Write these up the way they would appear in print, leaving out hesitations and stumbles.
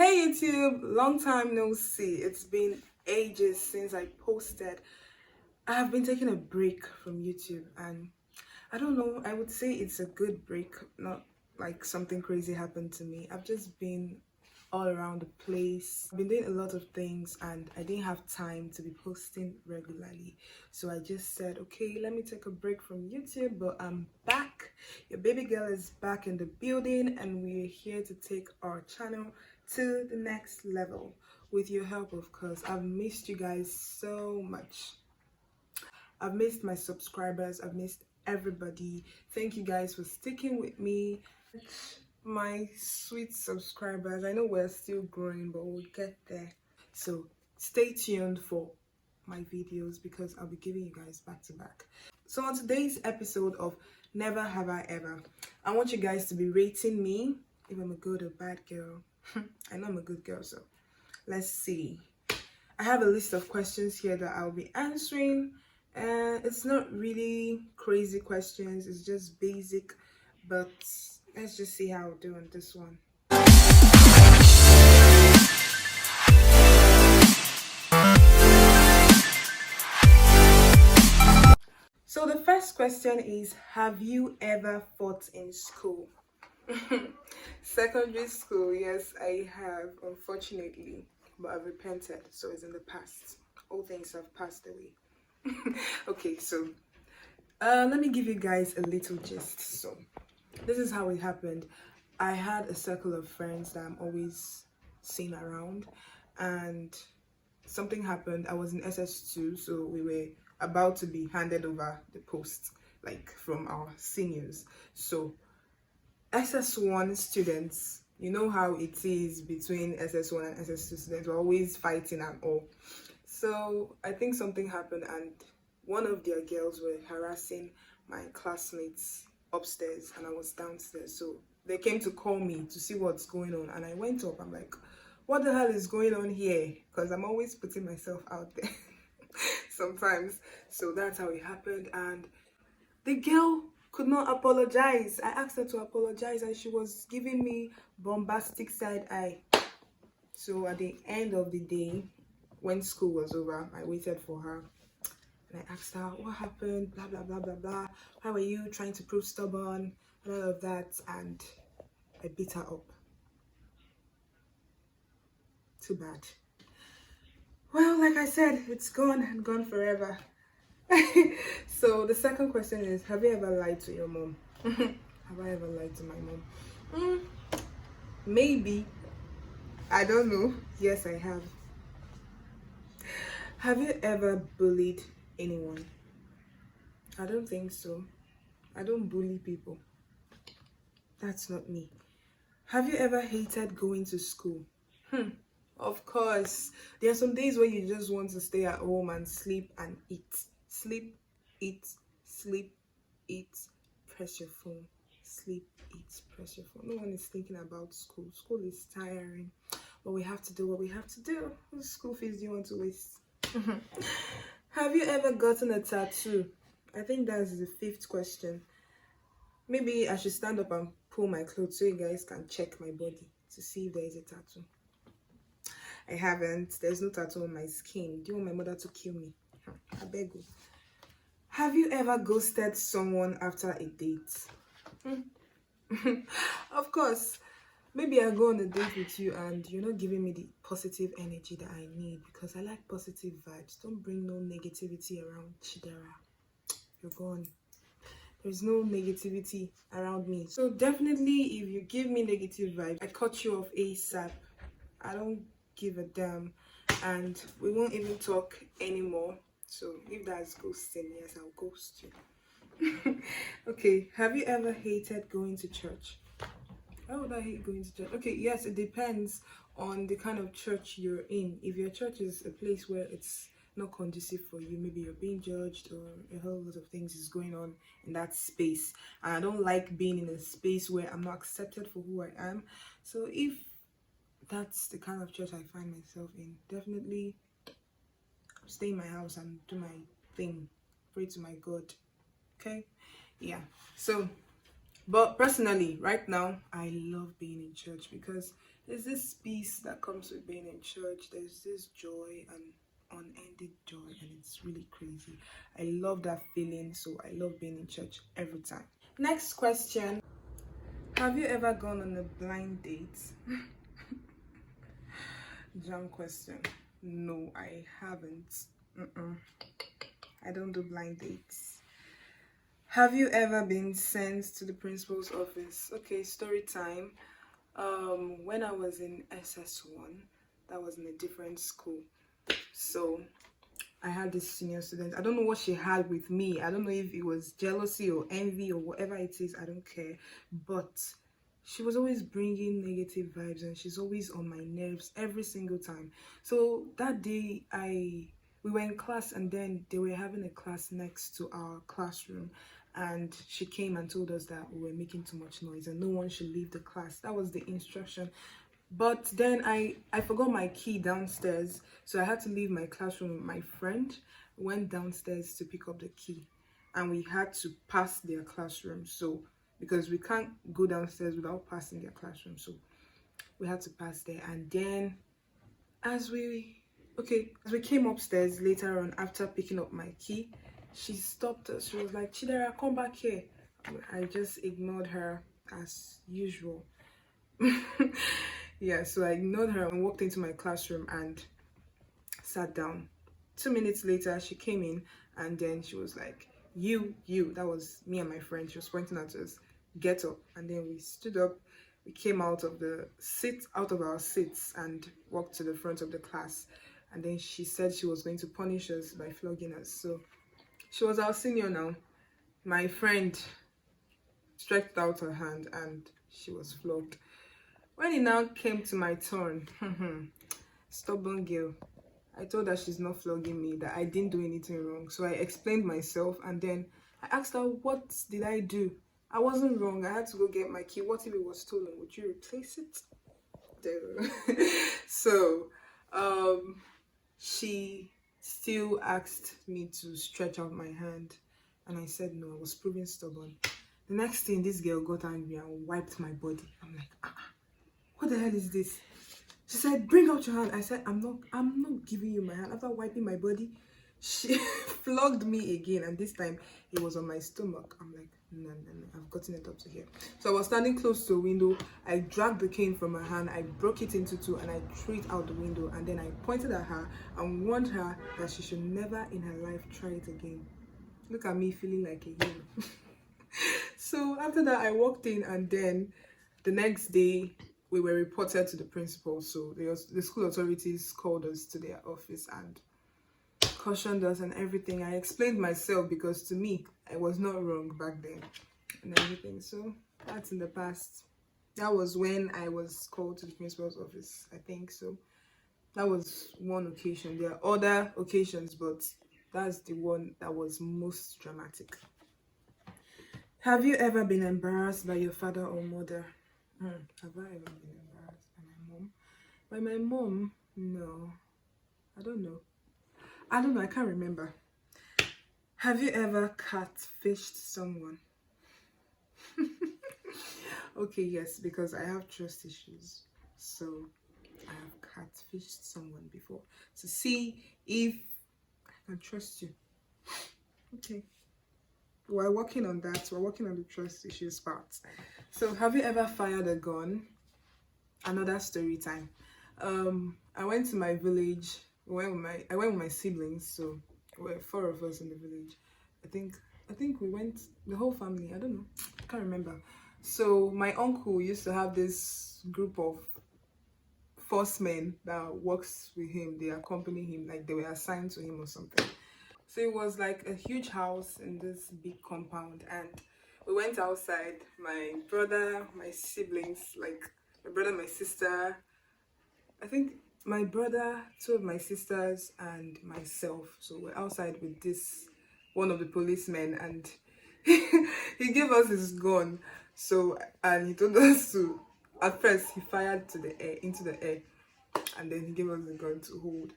Hey YouTube, long time no see. It's been ages since I posted. I have been taking a break from YouTube and I don't know, I would say it's a good break, not like something crazy happened to me. I've just been all around the place. I've been doing a lot of things and I didn't have time to be posting regularly. So I just said, okay, let me take a break from YouTube, but I'm back. Your baby girl is back in the building and we're here to take our channel to the next level with your help, of course. I've missed you guys so much. I've missed my subscribers. I've missed everybody. Thank you guys for sticking with me. My sweet subscribers. I know we're still growing, but we'll get there. So stay tuned for my videos because I'll be giving you guys back to back. So on today's episode of Never Have I Ever, I want you guys to be rating me if I'm a good or bad girl. I know I'm a good girl, so let's see. I have a list of questions here that I'll be answering. And it's not really crazy questions, it's just basic, but let's just see how I'll do on this one. So the first question is, have you ever fought in school? Secondary school, yes, I have, unfortunately, but I've repented, so it's in the past. All things have passed away. Okay, so let me give you guys a little gist. So this is how it happened. I had a circle of friends that I'm always seeing around, and something happened. I was in SS2, so we were about to be handed over the post, like from our seniors. So SS1 students, you know how it is between SS1 and SS2 students, we're always fighting and all. So I think something happened and one of their girls were harassing my classmates upstairs and I was downstairs. So they came to call me to see what's going on and I went up. I'm like, what the hell is going on here? Because I'm always putting myself out there sometimes. So that's how it happened. And the girl could not apologize. I asked her to apologize and she was giving me bombastic side eye. So at the end of the day, when school was over, I waited for her and I asked her what happened, blah blah blah blah blah. How were you trying to prove stubborn and all of that, and I beat her up. Too bad. Well, like I said, it's gone and gone forever. So the second question is, have you ever lied to your mom? Have I ever lied to my mom? Maybe. I don't know. Yes, I have. Have you ever bullied anyone? I don't think so. I don't bully people. That's not me. Have you ever hated going to school? Of course. There are some days where you just want to stay at home and sleep and eat. Sleep, eat, sleep, eat, press your phone. Sleep, eat, press your phone. No one is thinking about school. School is tiring. But we have to do what we have to do. What school fees do you want to waste? Have you ever gotten a tattoo? I think that's the fifth question. Maybe I should stand up and pull my clothes so you guys can check my body to see if there is a tattoo. I haven't. There's no tattoo on my skin. Do you want my mother to kill me? I beg you. Have you ever ghosted someone after a date? Of course. Maybe I go on a date with you and you're not giving me the positive energy that I need because I like positive vibes. Don't bring no negativity around Chidera. You're gone. There's no negativity around me. So definitely if you give me negative vibes, I cut you off ASAP. I don't give a damn and we won't even talk anymore. So if that's ghosting, yes, I'll ghost you. Okay, have you ever hated going to church? Why would I hate going to church? Okay, yes, it depends on the kind of church you're in. If your church is a place where it's not conducive for you, maybe you're being judged or a whole lot of things is going on in that space, and I don't like being in a space where I'm not accepted for who I am. So if that's the kind of church I find myself in, definitely stay in my house and do my thing, pray to my God. Okay, yeah. So but personally, right now, I love being in church because There's this peace that comes with being in church. There's this joy and unending joy, and it's really crazy. I love that feeling, so I love being in church every time. Next question. Have you ever gone on a blind date? Jam question. No, I haven't. I don't do blind dates. Have you ever been sent to the principal's office? Okay, story time. When I was in SS1, that was in a different school. So I had this senior student. I don't know what she had with me. I don't know if it was jealousy or envy or whatever it is. I don't care. But she was always bringing negative vibes, and she's always on my nerves every single time. So that day, we were in class, and then they were having a class next to our classroom, and she came and told us that we were making too much noise and no one should leave the class. That was the instruction. But then I forgot my key downstairs, so I had to leave my classroom with my friend. Went downstairs to pick up the key, and we had to pass their classroom. So because we can't go downstairs without passing their classroom, so we had to pass there. And then as we came upstairs later on after picking up my key, she stopped us. She was like, "Chidera, come back here." I just ignored her as usual. Yeah, so I ignored her and walked into my classroom and sat down. 2 minutes later, she came in, and then she was like, you, that was me and my friend. She was pointing at us, "Get up." And then we stood up. We came out of our seats, and walked to the front of the class. And then she said she was going to punish us by flogging us. So she was our senior now. My friend stretched out her hand, and she was flogged. When it now came to my turn, stubborn girl, I told her she's not flogging me, that I didn't do anything wrong. So I explained myself, and then I asked her, "What did I do? I wasn't wrong. I had to go get my key. What if it was stolen? Would you replace it?" So she still asked me to stretch out my hand, and I said no. I was proving stubborn. The next thing, this girl got angry and wiped my body. I'm like, what the hell is this? She said, "Bring out your hand." I said, I'm not giving you my hand. After wiping my body, she flogged me again, and this time it was on my stomach. I'm like, no, I've gotten it up to here. So I was standing close to a window. I dragged the cane from her hand, I broke it into two, and I threw it out the window. And then I pointed at her and warned her that she should never in her life try it again. Look at me feeling like a hero. So after that, I walked in, and then the next day we were reported to the principal. So the school authorities called us to their office and cautioned us and everything. I explained myself, because to me, I was not wrong back then and everything. So that's in the past. That was when I was called to the principal's office, I think. So that was one occasion. There are other occasions, but that's the one that was most dramatic. Have you ever been embarrassed by your father or mother? Have I ever been embarrassed by my mom? By my mom? No. I don't know. I can't remember. Have you ever catfished someone? Okay, yes, because I have trust issues. So I have catfished someone before to see if I can trust you. Okay. We're working on that. We're working on the trust issues part. So have you ever fired a gun? Another story time. I went to my village. I went with my siblings. So there were 4 of us in the village. I think we went, the whole family. I don't know. I can't remember. So my uncle used to have this group of forcemen that works with him. They accompany him, like they were assigned to him or something. So it was like a huge house in this big compound, and we went outside. My brother, my siblings, like my brother, my sister, I think my brother, 2 of my sisters, and myself. So we're outside with one of the policemen, and he gave us his gun. So, and he told us to, at first he fired into the air, and then he gave us the gun to hold.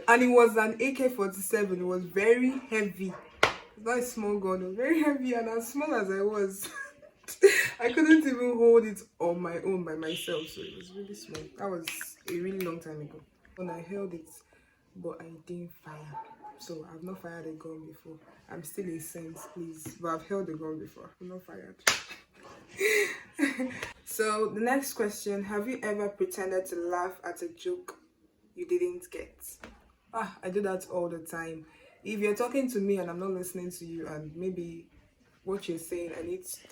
And it was an AK-47. It was very heavy. It's not a small gun. It was very heavy, and as small as I was, I couldn't even hold it on my own by myself, so it was really small. That was a really long time ago when I held it, but I didn't fire. So I've not fired a gun before. I'm still a saint, please, but I've held a gun before. I'm not fired. So the next question: have you ever pretended to laugh at a joke you didn't get? I do that all the time. If you're talking to me and I'm not listening to you, and maybe what you're saying,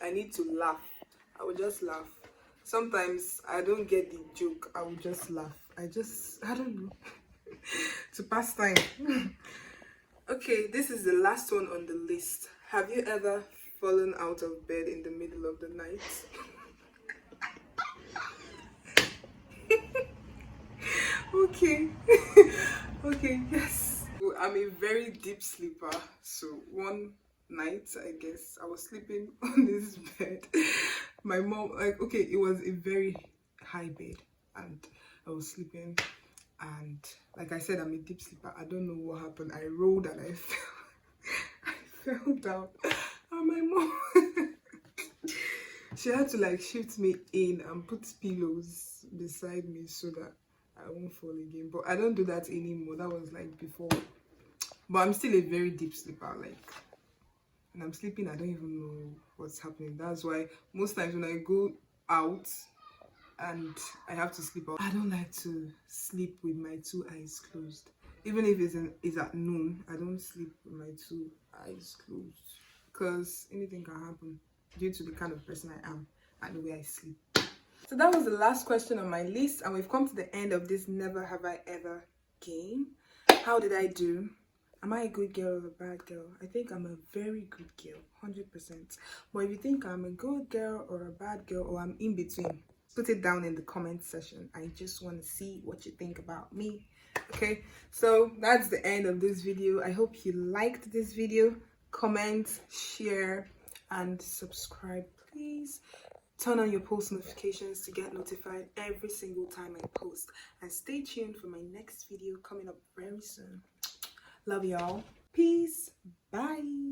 I need to laugh, I will just laugh. Sometimes I don't get the joke, I will just laugh. I don't know. To pass time. Okay, this is the last one on the list. Have you ever fallen out of bed in the middle of the night? Okay. Okay, yes. Well, I'm a very deep sleeper, so one night, I guess, I was sleeping on this bed. My mom, like, okay, it was a very high bed, and I was sleeping, and like I said, I'm a deep sleeper. I don't know what happened. I rolled and I fell. I fell down, and my mom she had to like shift me in and put pillows beside me so that I won't fall again. But I don't do that anymore. That was like before. But I'm still a very deep sleeper. Like, when I'm sleeping, I don't even know what's happening. That's why most times when I go out and I have to sleep out, I don't like to sleep with my two eyes closed. Even if it's at noon, I don't sleep with my two eyes closed, because anything can happen due to the kind of person I am and the way I sleep. So that was the last question on my list, and we've come to the end of this Never Have I Ever game. How did I do? Am I a good girl or a bad girl? I think I'm a very good girl, 100%. But if you think I'm a good girl or a bad girl, or I'm in between, put it down in the comment section. I just want to see what you think about me. Okay, so that's the end of this video. I hope you liked this video. Comment, share, and subscribe, please. Turn on your post notifications to get notified every single time I post, and stay tuned for my next video coming up very soon. Love y'all. Peace. Bye.